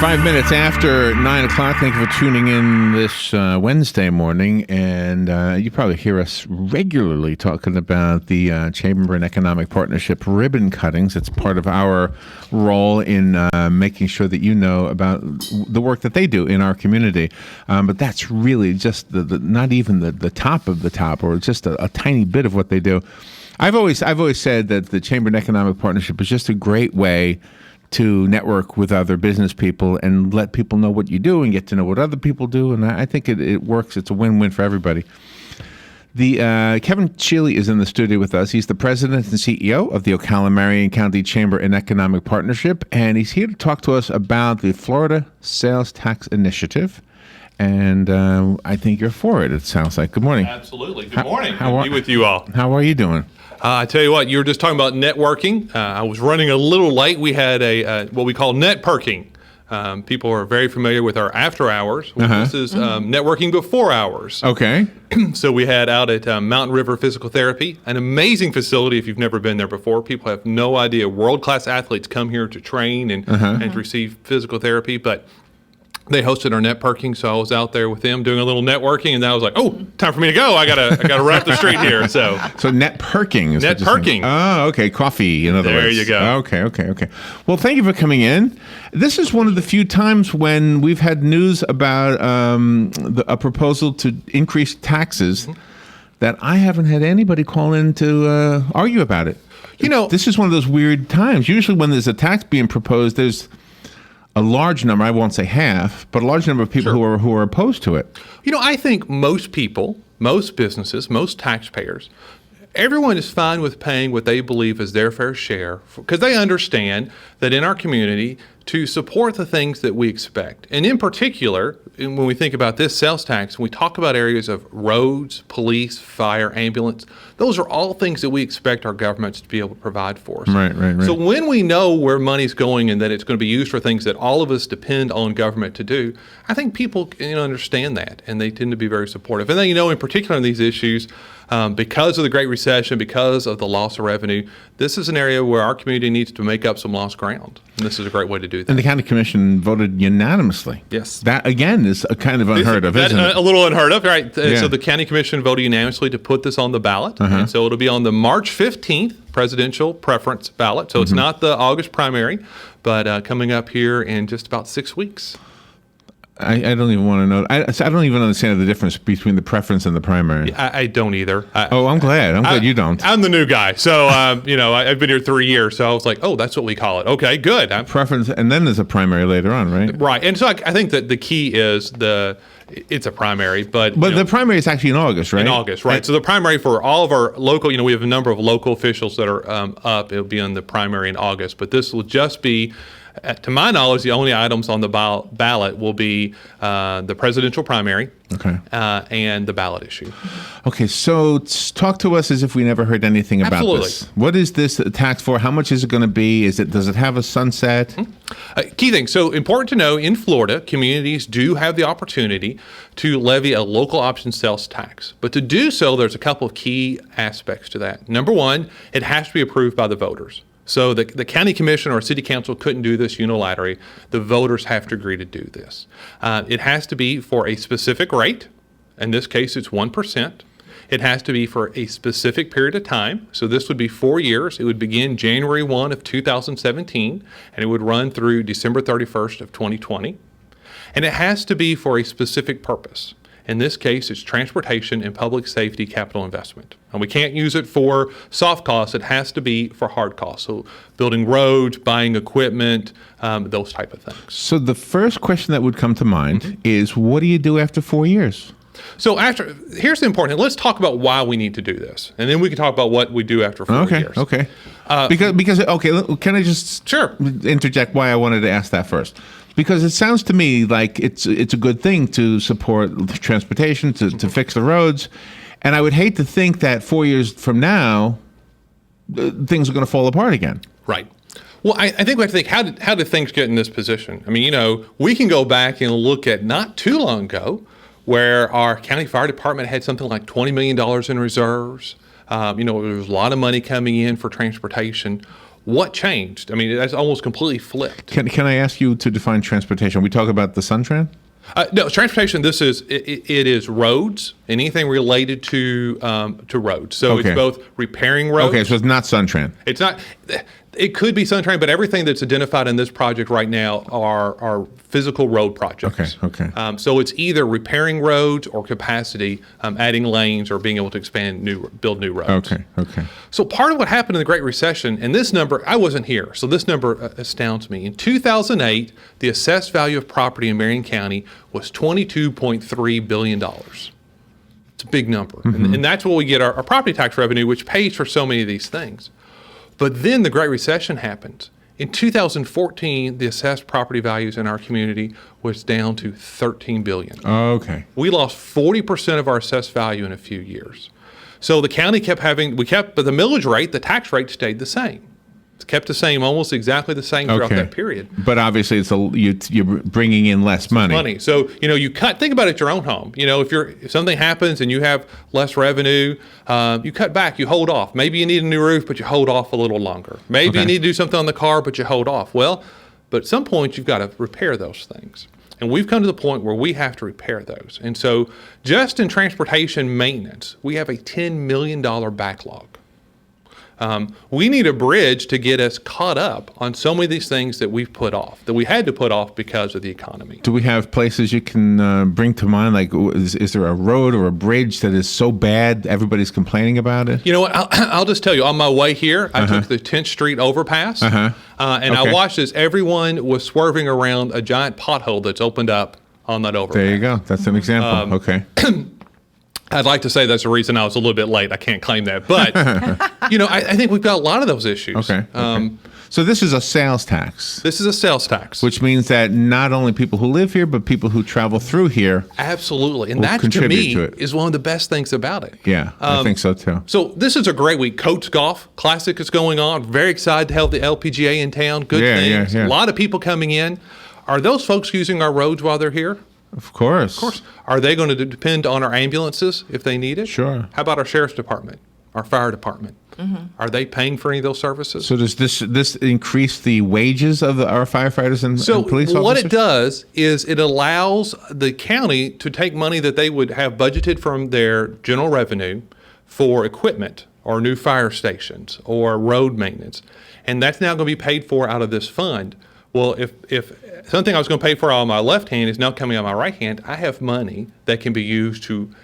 5 minutes after 9 o'clock. Thank you for tuning in this Wednesday morning. And you probably hear us regularly talking about the Chamber and Economic Partnership ribbon cuttings. It's part of our role in making sure that you know about the work that they do in our community. But that's really just the not even the top of the top, or just a tiny bit of what they do. I've always said that the Chamber and Economic Partnership is just a great way to network with other business people and let people know what you do and get to know what other people do. And I think it works. It's a win-win for everybody. Kevin Sheilly is in the studio with us. He's the president and CEO of the Ocala-Marion County Chamber and Economic Partnership, and he's here to talk to us about the Florida Sales Tax Initiative. And I think you're for it, it sounds like. Good morning. Absolutely. Good morning. Good to be with you all. How are you doing? I tell you what, you were just talking about networking. I was running a little late. We had what we call net perking. People are very familiar with our after hours. This is networking before hours. Okay. So we had out at Mountain River Physical Therapy, an amazing facility if you've never been there before. People have no idea. World-class athletes come here to train and to receive physical therapy, but they hosted our net perking, so I was out there with them doing a little networking, and then I was like, "Oh, time for me to go! I gotta run up the street here." So net perking is net perking. Oh, okay, coffee. In other words, there you go. Okay. Well, thank you for coming in. This is one of the few times when we've had news about a proposal to increase taxes that I haven't had anybody call in to argue about it. You know, this is one of those weird times. Usually, when there's a tax being proposed, there's a large number, I won't say half, but a large number of people who are opposed to it. You know, I think most people, most businesses, most taxpayers, everyone is fine with paying what they believe is their fair share, because they understand that in our community, to support the things that we expect. And in particular, when we think about this sales tax, we talk about areas of roads, police, fire, ambulance. Those are all things that we expect our governments to be able to provide for us. Right. So when we know where money's going and that it's going to be used for things that all of us depend on government to do, I think people understand that, and they tend to be very supportive. And then, in particular in these issues, because of the Great Recession, because of the loss of revenue, this is an area where our community needs to make up some lost ground. And this is a great way to do that. And the county commission voted unanimously. Yes. That, again, is a kind of unheard of, isn't it? A little unheard of, right? Yeah. So the county commission voted unanimously to put this on the ballot. And so it'll be on the March 15th presidential preference ballot. So it's not the August primary, but coming up here in just about 6 weeks. I don't even want to know. I don't even understand the difference between the preference and the primary. I don't either. I'm glad. I'm glad you don't. I'm the new guy. So, I've been here 3 years. So I was like, oh, that's what we call it. Okay, good. Preference, and then there's a primary later on, right? Right. And so I think that the key is it's a primary. But the primary is actually in August, right? In August, right. So the primary for all of our local, we have a number of local officials that are up. It'll be on the primary in August. But this will just be, to my knowledge, the only items on the ballot will be the presidential primary and the ballot issue. Okay, so talk to us as if we never heard anything about this. What is this tax for? How much is it going to be? Does it have a sunset? Key thing. So important to know, in Florida, communities do have the opportunity to levy a local option sales tax. But to do so, there's a couple of key aspects to that. Number one, it has to be approved by the voters. So the county commission or city council couldn't do this unilaterally. The voters have to agree to do this. It has to be for a specific rate. In this case, it's 1%. It has to be for a specific period of time. So this would be 4 years. It would begin January 1 of 2017, and it would run through December 31st of 2020. And it has to be for a specific purpose. In this case, it's transportation and public safety capital investment. And we can't use it for soft costs. It has to be for hard costs. So building roads, buying equipment, those type of things. So the first question that would come to mind is, what do you do after 4 years? So here's the important thing. Let's talk about why we need to do this. And then we can talk about what we do after 4 years. Okay. Because can I just interject why I wanted to ask that first? Because it sounds to me like it's a good thing to support transportation, to fix the roads. And I would hate to think that 4 years from now, things are going to fall apart again. Right. Well, I think we have to think, how did things get in this position? I mean, we can go back and look at not too long ago where our county fire department had something like $20 million in reserves. There was a lot of money coming in for transportation. what changed? I mean, that's almost completely flipped. Can I ask you to define transportation? We talk about the Suntran? No, transportation. This is it is roads, anything related to roads. So Okay. it's both repairing roads. Okay, so it's not Suntran. It's not. It could be Suntran, but everything that's identified in this project right now are physical road projects. Okay. So it's either repairing roads or capacity, adding lanes, or being able to build new roads. Okay. So part of what happened in the Great Recession, and this number, I wasn't here, so this number astounds me. In 2008, the assessed value of property in Marion County was $22.3 billion. It's a big number. And that's what we get our property tax revenue, which pays for so many of these things. But then the Great Recession happened. In 2014, the assessed property values in our community was down to $13 billion. Okay. We lost 40% of our assessed value in a few years. So the county but the millage rate, the tax rate stayed the same. It's kept the same, almost exactly the same throughout that period. But obviously, you're bringing in less money. So think about it your own home. If something happens and you have less revenue, you cut back, you hold off. Maybe you need a new roof, but you hold off a little longer. Maybe you need to do something on the car, but you hold off. Well, but at some point you've got to repair those things. And we've come to the point where we have to repair those. And so just in transportation maintenance, we have a $10 million backlog. We need a bridge to get us caught up on so many of these things that we've put off, that we had to put off because of the economy. Do we have places you can bring to mind? Like, is there a road or a bridge that is so bad everybody's complaining about it? You know what? I'll just tell you, on my way here, I took the 10th Street overpass, and I watched as everyone was swerving around a giant pothole that's opened up on that overpass. There you go. That's an example. Okay. I'd like to say that's the reason I was a little bit late. I can't claim that. But, I think we've got a lot of those issues. Okay. So this is a sales tax. This is a sales tax. Which means that not only people who live here, but people who travel through here. Absolutely. And that, to me, is one of the best things about it. Yeah, I think so, too. So this is a great week. Coach Golf Classic is going on. Very excited to have the LPGA in town. Good things. Yeah. A lot of people coming in. Are those folks using our roads while they're here? Of course. Of course. Are they going to depend on our ambulances if they need it? Sure. How about our sheriff's department, our fire department? Are they paying for any of those services? So does this increase the wages of our firefighters and police officers? So what it does is it allows the county to take money that they would have budgeted from their general revenue for equipment or new fire stations or road maintenance, and that's now going to be paid for out of this fund. Well, if something I was going to pay for on my left hand is now coming on my right hand, I have money that can be used to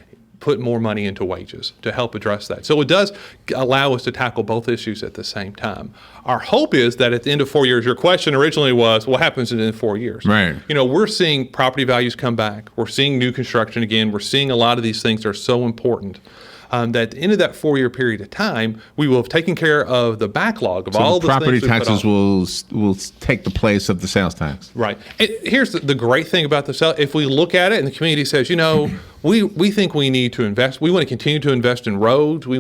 put more money into wages to help address that. So it does allow us to tackle both issues at the same time. Our hope is that at the end of 4 years, your question originally was, what happens in 4 years? Right. We're seeing property values come back. We're seeing new construction again. We're seeing a lot of these things that are so important. That at the end of that 4 year period of time, we will have taken care of the backlog of all the property things taxes will take the place of the sales tax. Right. And here's the great thing about the sale. If we look at it and the community says, we think we need to invest. We want to continue to invest in roads. We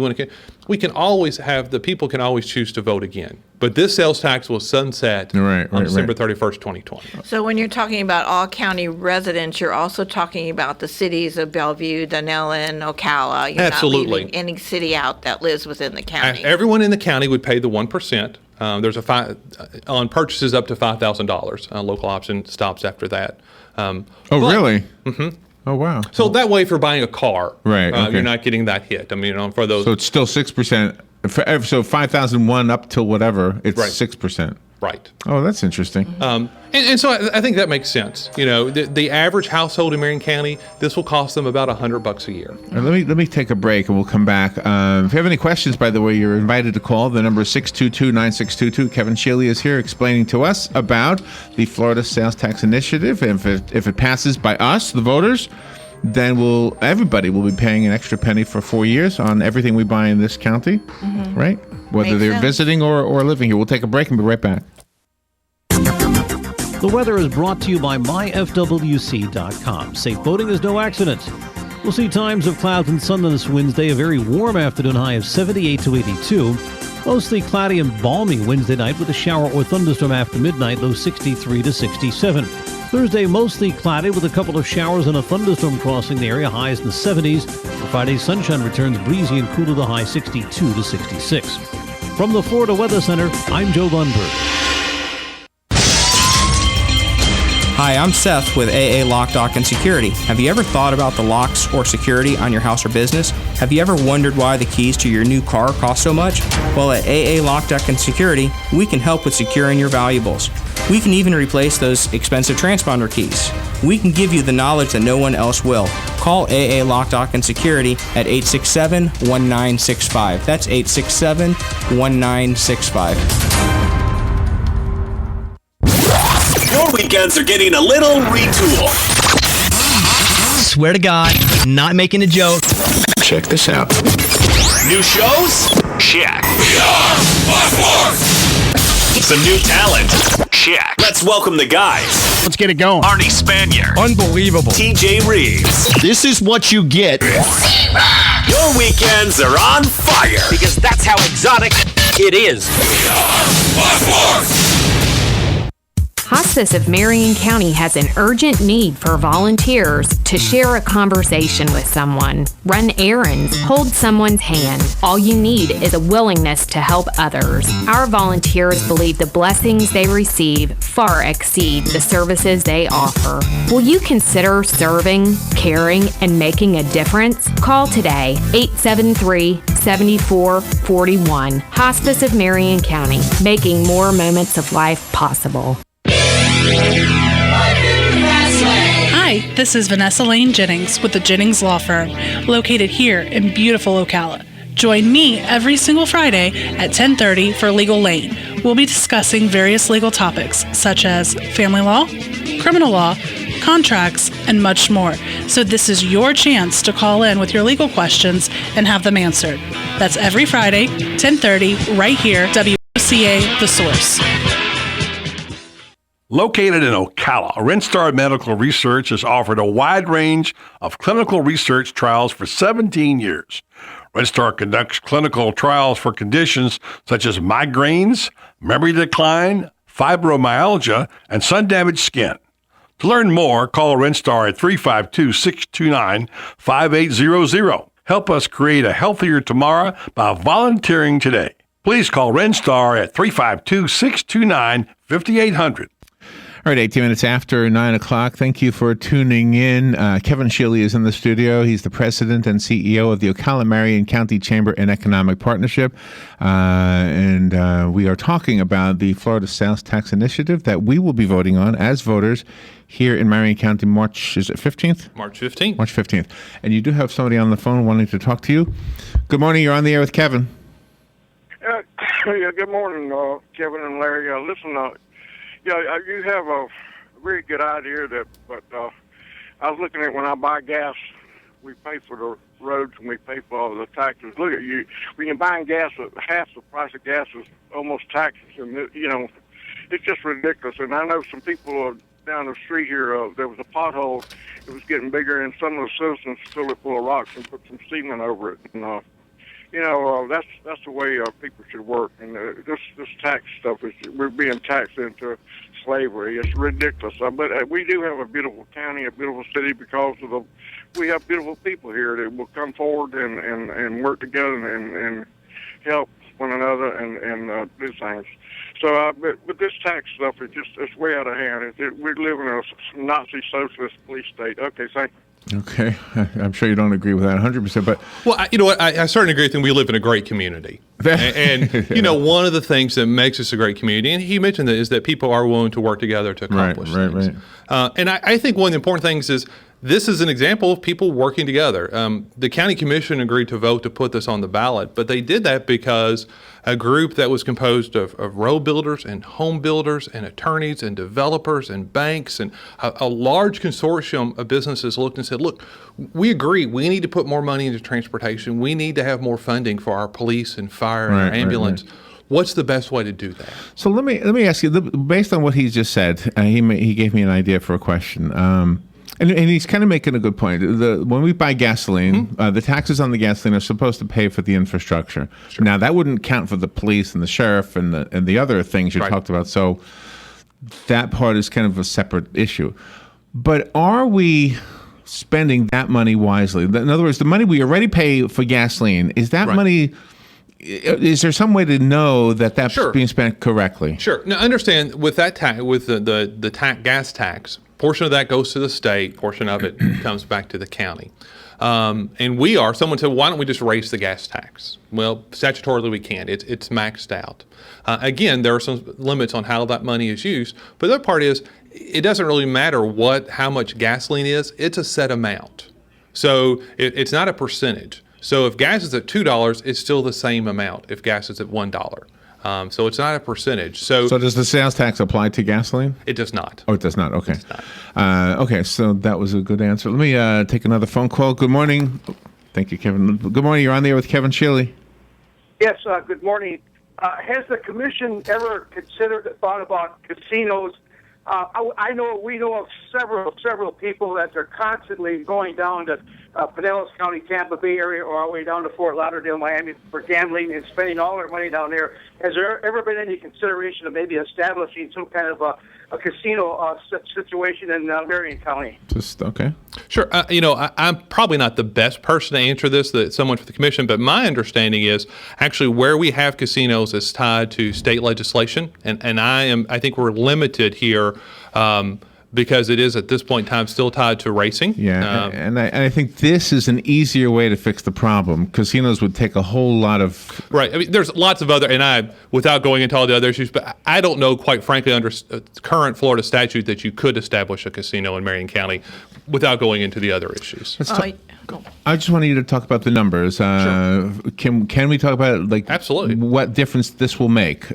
can always have the people can always choose to vote again. But this sales tax will sunset on December 31st, 2020. So when you're talking about all county residents, you're also talking about the cities of Bellevue, Dunellen, Ocala. You're Absolutely. not leaving any city out that lives within the county. Everyone in the county would pay the 1%. There's on purchases up to $5,000. Local option stops after that. Really? Mm-hmm. Oh, wow. So that way, if you're buying a car, okay. You're not getting that hit. I mean, for those. So it's still 6%. So 5,001 up till whatever, it's 6%. Right. Oh, that's interesting. And so I think that makes sense. The average household in Marion County, this will cost them about $100 a year. Let me take a break and we'll come back. If you have any questions, by the way, you're invited to call. The number is 622-9622. Kevin Sheilly is here explaining to us about the Florida Sales Tax Initiative. If it passes by us, the voters, then everybody will be paying an extra penny for 4 years on everything we buy in this county, right? Whether Makes they're sense. visiting or living here. We'll take a break and be right back. The weather is brought to you by myfwc.com. Safe boating is no accident. We'll see times of clouds and sun this Wednesday, a very warm afternoon high of 78 to 82. Mostly cloudy and balmy Wednesday night with a shower or thunderstorm after midnight, low 63 to 67. Thursday, mostly cloudy with a couple of showers and a thunderstorm crossing the area, highs in the 70s. For Friday, sunshine returns breezy and cool to the high 62 to 66. From the Florida Weather Center, I'm Joe Lundberg. Hi, I'm Seth with AA Lock, Dock, and Security. Have you ever thought about the locks or security on your house or business? Have you ever wondered why the keys to your new car cost so much? Well, at AA Lock, Dock, and Security, we can help with securing your valuables. We can even replace those expensive transponder keys. We can give you the knowledge that no one else will. Call AA Lock, Dock, and Security at 867-1965. That's 867-1965. Your weekends are getting a little retool. Swear to God, not making a joke. Check this out. New shows? Check. Some new talent? Check. Let's welcome the guys. Let's get it going. Arnie Spanier. Unbelievable. TJ Reeves. This is what you get. Your weekends are on fire. Because that's how exotic it is. Hospice of Marion County has an urgent need for volunteers to share a conversation with someone, run errands, hold someone's hand. All you need is a willingness to help others. Our volunteers believe the blessings they receive far exceed the services they offer. Will you consider serving, caring, and making a difference? Call today, 873-7441. Hospice of Marion County, making more moments of life possible. Hi, this is Vanessa Lane Jennings with the Jennings Law Firm, located here in beautiful Ocala. Join me every single Friday at 10:30 for Legal Lane. We'll be discussing various legal topics such as family law, criminal law, contracts, and much more. So this is your chance to call in with your legal questions and have them answered. That's every Friday, 10:30, right here, WCA The Source. Located in Ocala, Rinstar Medical Research has offered a wide range of clinical research trials for 17 years. Rinstar conducts clinical trials for conditions such as migraines, memory decline, fibromyalgia, and sun-damaged skin. To learn more, call Rinstar at 352-629-5800. Help us create a healthier tomorrow by volunteering today. Please call Rinstar at 352-629-5800. All right, 18 minutes after 9 o'clock. Thank you for tuning in. Kevin Sheilly is in the studio. He's the president and CEO of the Ocala-Marion County Chamber and Economic Partnership. And we are talking about the Florida Sales Tax Initiative that we will be voting on as voters here in Marion County, March, is it 15th? March 15th. March 15th. And you do have somebody on the phone wanting to talk to you. Good morning. You're on the air with Kevin. Yeah, good morning, Kevin and Larry. Listen, you have a very good idea but I was looking at when I buy gas, we pay for the roads and we pay for all the taxes. Look at you, when you're buying gas, half the price of gas is almost taxes, and it's just ridiculous. And I know some people down the street here, there was a pothole, it was getting bigger, and some of the citizens filled it full of rocks and put some cement over it. And that's the way people should work. And this tax stuff we're being taxed into slavery. It's ridiculous. But we do have a beautiful county, a beautiful city because of we have beautiful people here that will come forward and work together and help one another and do things. So, but this tax stuff it's way out of hand. We live in a Nazi socialist police state. Okay, thank you. Okay. I'm sure you don't agree with that 100%, but... Well, you know what? I certainly agree with him. We live in a great community. and one of the things that makes us a great community, and he mentioned that, is that people are willing to work together to accomplish things. Right. And I think one of the important things is this is an example of people working together. The county commission agreed to vote to put this on the ballot, but they did that because a group that was composed of road builders and home builders and attorneys and developers and banks and a large consortium of businesses looked and said, look, we agree, we need to put more money into transportation. We need to have more funding for our police and fire and our ambulance. Right. What's the best way to do that? So let me ask you, based on what he just said, he gave me an idea for a question. And he's kind of making a good point. When we buy gasoline, the taxes on the gasoline are supposed to pay for the infrastructure. Sure. Now, that wouldn't count for the police and the sheriff and the other things you talked about. So that part is kind of a separate issue. But are we spending that money wisely? In other words, the money we already pay for gasoline, is that money is there some way to know that that's Sure. being spent correctly? Sure. Now, understand with that tax, with the gas tax, portion of that goes to the state, portion of it comes back to the county. And someone said, why don't we just raise the gas tax? Well, statutorily we can't. It's maxed out. Again, there are some limits on how that money is used. But the other part is, it doesn't really matter how much gasoline is. It's a set amount. So it's not a percentage. So if gas is at $2, it's still the same amount if gas is at $1. So it's not a percentage. So does the sales tax apply to gasoline? it does not. Oh, it does not. Okay. It does not. Okay, so that was a good answer. Let me take another phone call. Good morning. Thank you, Kevin. Good morning. You're on the air with Kevin Sheilly. Yes, good morning. Has the commission ever thought about casinos? We know of several people that are constantly going down to Pinellas County, Tampa Bay area, or all the way down to Fort Lauderdale, Miami for gambling and spending all their money down there. Has there ever been any consideration of maybe establishing some kind of a casino situation in Marion County? Okay. Sure. I'm probably not the best person to answer this, someone for the commission, but my understanding is actually where we have casinos is tied to state legislation, and I think we're limited here because it is at this point in time still tied to racing. Yeah, and I think this is an easier way to fix the problem. Casinos would take a whole lot of... Right. I mean, there's lots of other, without going into all the other issues, but I don't know, quite frankly, under current Florida statute that you could establish a casino in Marion County without going into the other issues. I just wanted you to talk about the numbers. Sure. Can we talk about absolutely what difference this will make?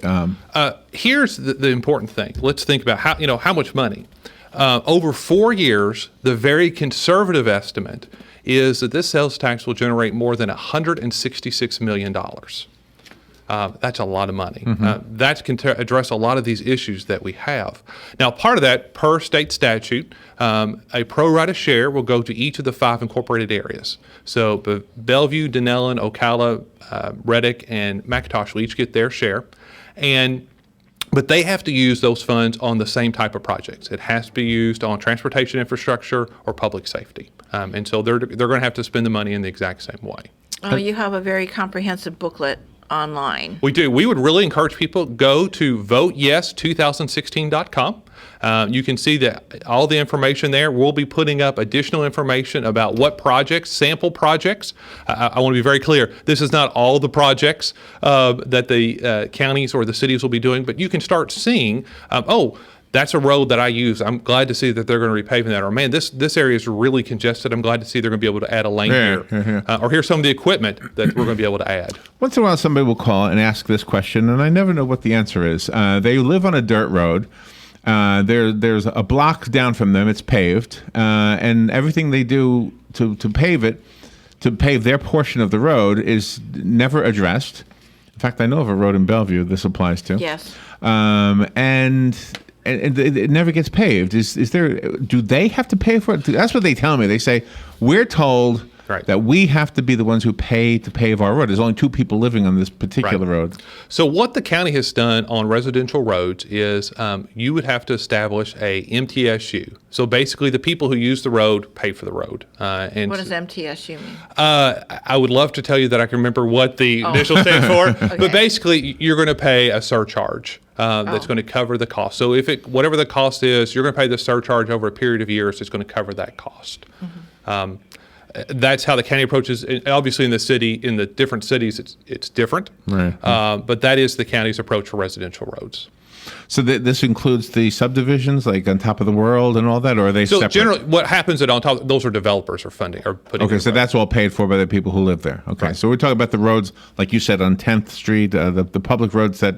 Here's the important thing. Let's think about how much money. Over 4 years, the very conservative estimate is that this sales tax will generate more than $166 million. That's a lot of money. That can address a lot of these issues that we have. Now, part of that, per state statute, a pro rata share will go to each of the 5 incorporated areas. So Bellevue, Dunellen, Ocala, Reddick, and McIntosh will each get their share. But they have to use those funds on the same type of projects. It has to be used on transportation infrastructure or public safety. And so they're going to have to spend the money in the exact same way. You have a very comprehensive booklet online. We do. We would really encourage people go to voteyes2016.com. You can see that all the information there. We'll be putting up additional information about what projects, sample projects. I want to be very clear. This is not all the projects that the counties or the cities will be doing, but you can start seeing, that's a road that I use. I'm glad to see that they're going to repave that. Or, man, this area is really congested. I'm glad to see they're going to be able to add a lane here. Or here's some of the equipment that we're going to be able to add. Once in a while, somebody will call and ask this question, and I never know what the answer is. They live on a dirt road. There's a block down from them. It's paved, and everything they do to pave it, to pave their portion of the road, is never addressed. In fact, I know of a road in Bellevue this applies to. Yes. And it never gets paved. Do they have to pay for it? That's what they tell me. They say, we're told that we have to be the ones who pay to pave our road. There's only 2 people living on this particular road. So what the county has done on residential roads is you would have to establish a MTSU. So basically the people who use the road pay for the road. And what does MTSU mean? I would love to tell you that I can remember what the initials stand for, but basically you're going to pay a surcharge. That's going to cover the cost. So whatever the cost is, you're going to pay the surcharge over a period of years. It's going to cover that cost. That's how the county approaches. Obviously, in the different cities, it's different. Right. But that is the county's approach for residential roads. So this includes the subdivisions, like on top of the world and all that, or are they separate? So generally, what happens on top, those are developers are funding or putting. Okay, so that's all paid for by the people who live there. Okay, so we're talking about the roads, like you said, on 10th Street, the public roads that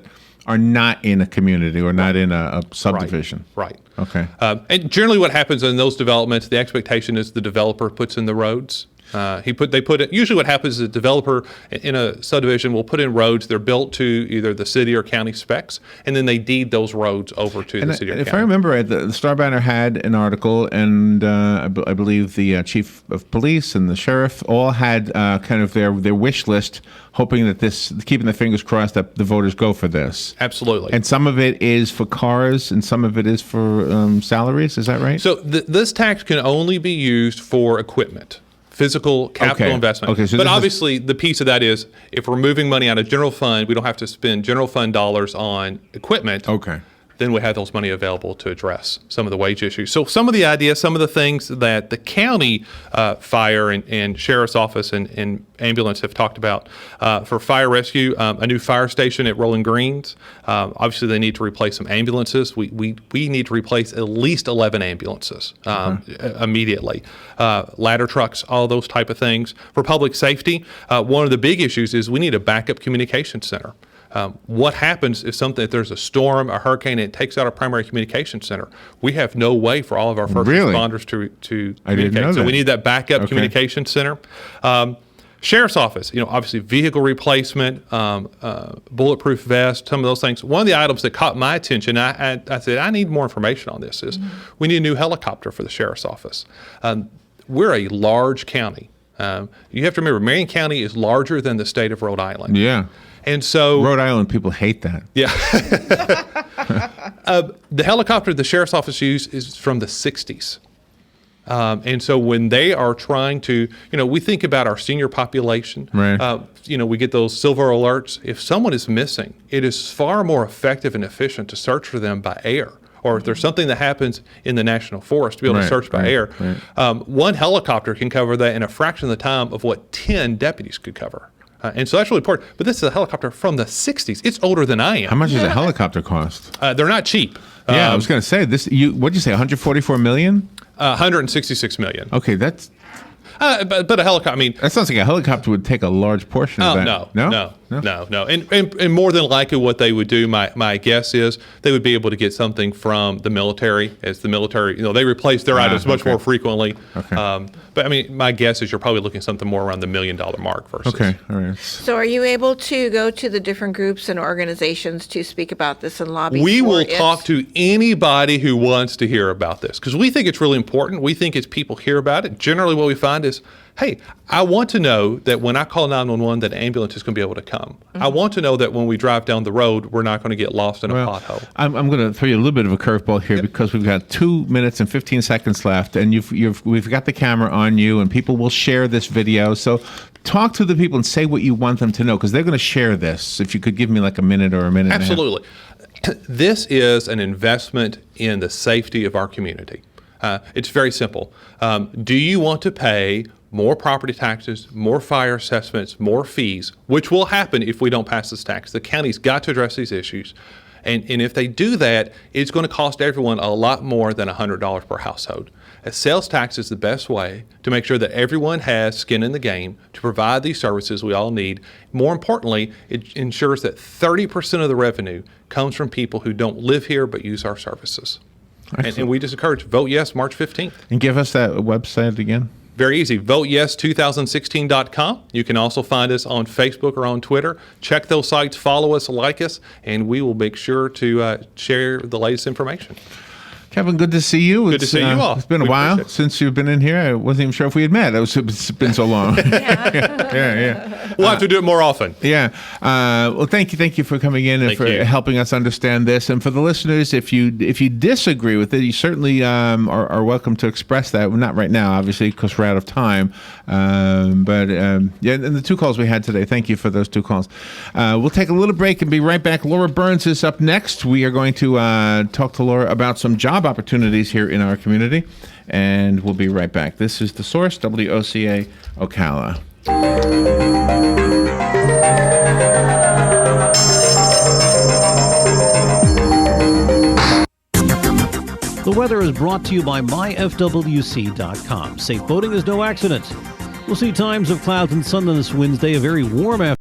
are not in a community or not in a subdivision. Right. Okay. And generally what happens in those developments, the expectation is the developer puts in the roads. Usually what happens is the developer in a subdivision will put in roads. They're built to either the city or county specs, and then they deed those roads over to the city or county. If I remember right, the Star Banner had an article, and I believe the chief of police and the sheriff all had kind of their wish list, hoping that keeping their fingers crossed that the voters go for this. Absolutely. And some of it is for cars, and some of it is for salaries. Is that right? So this tax can only be used for equipment. physical capital investment. Okay, so but this obviously, the piece of that is if we're moving money out of general fund, we don't have to spend general fund dollars on equipment. Okay. Then we have those money available to address some of the wage issues. So some of the ideas, some of the things that the county fire and sheriff's office and ambulance have talked about for fire rescue, a new fire station at Rolling Greens. Obviously, they need to replace some ambulances. We need to replace at least 11 ambulances immediately. Ladder trucks, all those type of things. For public safety, one of the big issues is we need a backup communication center. What happens if there's a storm, a hurricane, and it takes out our primary communication center? We have no way for all of our first responders to I didn't communicate. know So that. we need that backup communication center. Sheriff's office, obviously vehicle replacement, bulletproof vest, some of those things. One of the items that caught my attention, I said, I need more information on this, is we need a new helicopter for the sheriff's office. We're a large county. You have to remember, Marion County is larger than the state of Rhode Island. Yeah. And so Rhode Island people hate that. Yeah. The helicopter the sheriff's office uses is from the 60s. And so when they are trying to, we think about our senior population. Right. We get those silver alerts. If someone is missing, it is far more effective and efficient to search for them by air. Or if there's something that happens in the national forest, to be able to search by air. Right. One helicopter can cover that in a fraction of the time of what 10 deputies could cover. And so that's really important. But this is a helicopter from the 60s. It's older than I am. How much does a helicopter cost? They're not cheap. Yeah, I was going to say this. What'd you say? 144 million? 166 million. Okay, that's. But a helicopter. I mean, that sounds like a helicopter would take a large portion of that. No. And more than likely, what they would do, my guess is, they would be able to get something from the military, as the military, they replace their items much more frequently. Okay. But I mean, my guess is you're probably looking at something more around the $1 million mark versus. Okay, all right. So are you able to go to the different groups and organizations to speak about this and lobby? We will talk to anybody who wants to hear about this, because we think it's really important. We think as people hear about it, generally what we find is, hey, I want to know that when I call 911 that an ambulance is going to be able to come. I want to know that when we drive down the road, we're not going to get lost in a pothole. I'm going to throw you a little bit of a curveball here because we've got 2 minutes and 15 seconds left, and we've got the camera on you, and people will share this video. So talk to the people and say what you want them to know, because they're going to share this. If you could give me like a minute or a minute Absolutely. And a half. This is an investment in the safety of our community. It's very simple. Do you want to pay more property taxes, more fire assessments, more fees, which will happen if we don't pass this tax? The county's got to address these issues. And if they do that, it's going to cost everyone a lot more than $100 per household. A sales tax is the best way to make sure that everyone has skin in the game to provide these services we all need. More importantly, it ensures that 30% of the revenue comes from people who don't live here but use our services. And we just encourage, vote yes March 15th. And give us that website again. Very easy. VoteYes2016.com. You can also find us on Facebook or on Twitter. Check those sites, follow us, like us, and we will make sure to share the latest information. Kevin, good to see you. Good to see you all. It's been a while since you've been in here. I wasn't even sure if we had met. It's been so long. Yeah. We'll have to do it more often. Yeah. Well, thank you for coming in and helping us understand this. And for the listeners, if you disagree with it, you certainly are welcome to express that. Well, not right now, obviously, because we're out of time. And the 2 calls we had today. Thank you for those 2 calls. We'll take a little break and be right back. Laura Burns is up next. We are going to talk to Laura about some job opportunities here in our community, and we'll be right back. This is The Source, WOCA Ocala. The weather is brought to you by myfwc.com. Safe boating is no accident. We'll see times of clouds and sun on this Wednesday, a very warm afternoon.